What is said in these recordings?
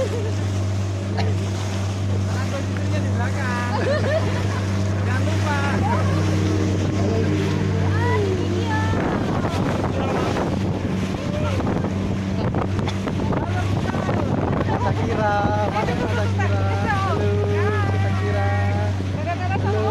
Di belakang. Jangan lupa. Sakira, mana Sakira? Halo, Sakira. Halo.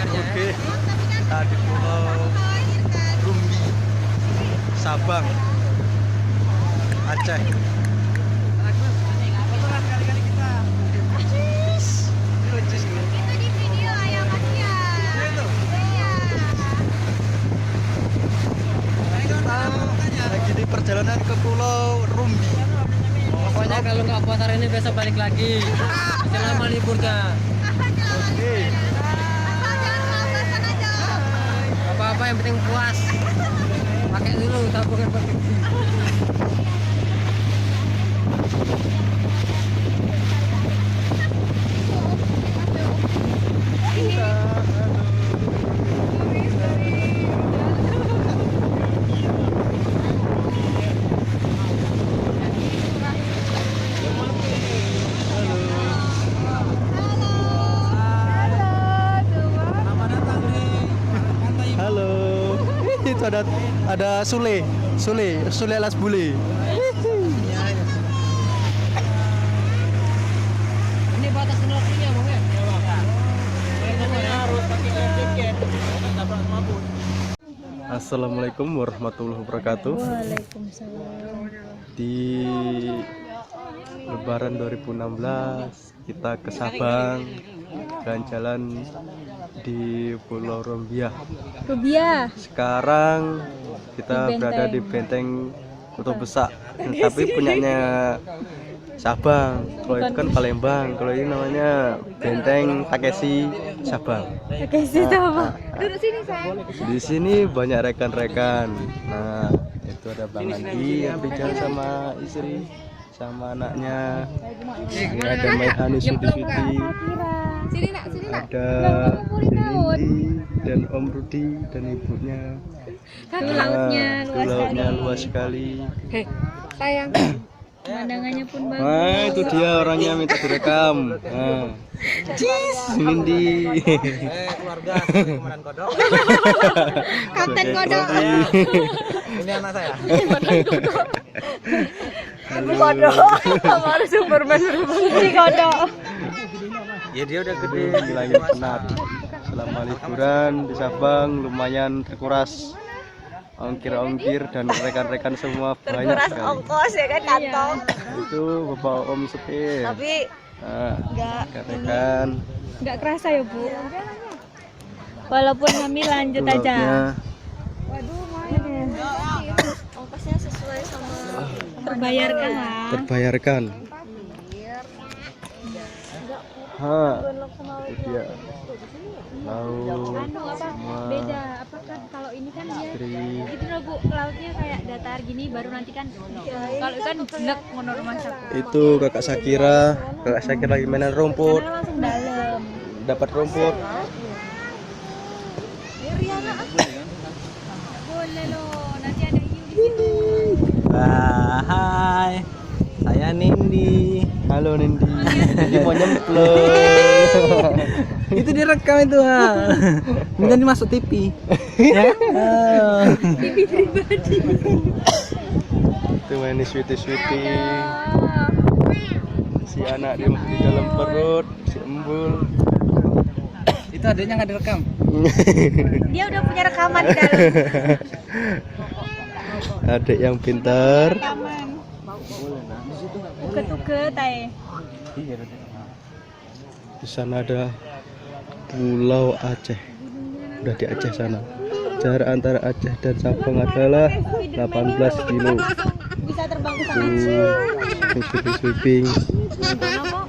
Oke, kita di Pulau Rumbi, Sabang, Aceh. Lagi di perjalanan ke Pulau Rumbi. Pokoknya kalau nggak puas hari ini besok balik lagi. Selama liburnya. Oke. Apa-apa yang penting puas. Pakai dulu tabungan pakai. Halo. Itu ada Sule alas bule. Ini batas snorkelnya bang ya? Harus pakai jaket. Assalamualaikum warahmatullahi wabarakatuh. Waalaikumsalam. Di Lebaran 2016 kita ke Sabang jalan-jalan di Pulau Rumbiah. Rubiah. Sekarang kita Di berada di Benteng Kutub Besak, tapi punyanya Sabang. Kalau itu kan Palembang, kalau ini namanya Benteng Takeshi Sabang. Oke, situ apa? Duduk sini, sayang. Di sini banyak rekan-rekan. Nah, itu ada Bang Andi yang bicara sama istri sama anaknya. Ini ada Maihani Sudi-Sudi. Sini, Nak, sini, Nak. Ada Nindi dan Om Rudi dan ibunya. Kan lautnya Itu luas lautnya sekali. luas sekali. Sayang. Pemandangannya pun bagus. Nah, itu dia orangnya minta direkam. Nah. Cheese, Nindi. Keluarga Komandan Kodok. Kapten Kodok. Ini anak saya. Ibu Kodok. Sama Superman si Kodok. Ya dia udah gede. Bilangin penat. Selama liburan di Sabang lumayan terkuras ongkir-ongkir dan rekan-rekan semua banyak sekali. Ongkos ya kan kantong. Itu Bapak Om Supir. Tapi Nah, enggak rekan-rekan. enggak kerasa ya, Bu. Walaupun kami lanjut lautnya. aja. Ongkosnya sesuai sama terbayarkan lah. Terbayarkan. Itu dia. Laut Anu apa semua. beda apa kan kalau ini kan dia Istri. gitu loh Bu, lautnya kayak datar gini baru nanti kan kalau kan blek ngono masak. Itu kakak Sakira lagi mainan rumput, Karena langsung dalam. dapat rumput. Riana boleh loh, nanti ada hiu di situ. Hai, saya Nindi. Halo Nindi. Nindi mau nyemplung. Itu direkam itu ha. Kemudian dimasuk TV. Ya. TV pribadi. Itu main sweetie. Si anak di dalam perut, si embul. Itu adanya nggak direkam. Dia udah punya rekaman di dalam. Adik yang pintar. Rekaman. Uket-uket ae. Di sana ada Pulau Aceh. Udah di Aceh sana. Jarak antara Aceh dan Sabang adalah 18 kilo. Bisa terbang ke sana. Sweeping. Nonton apa?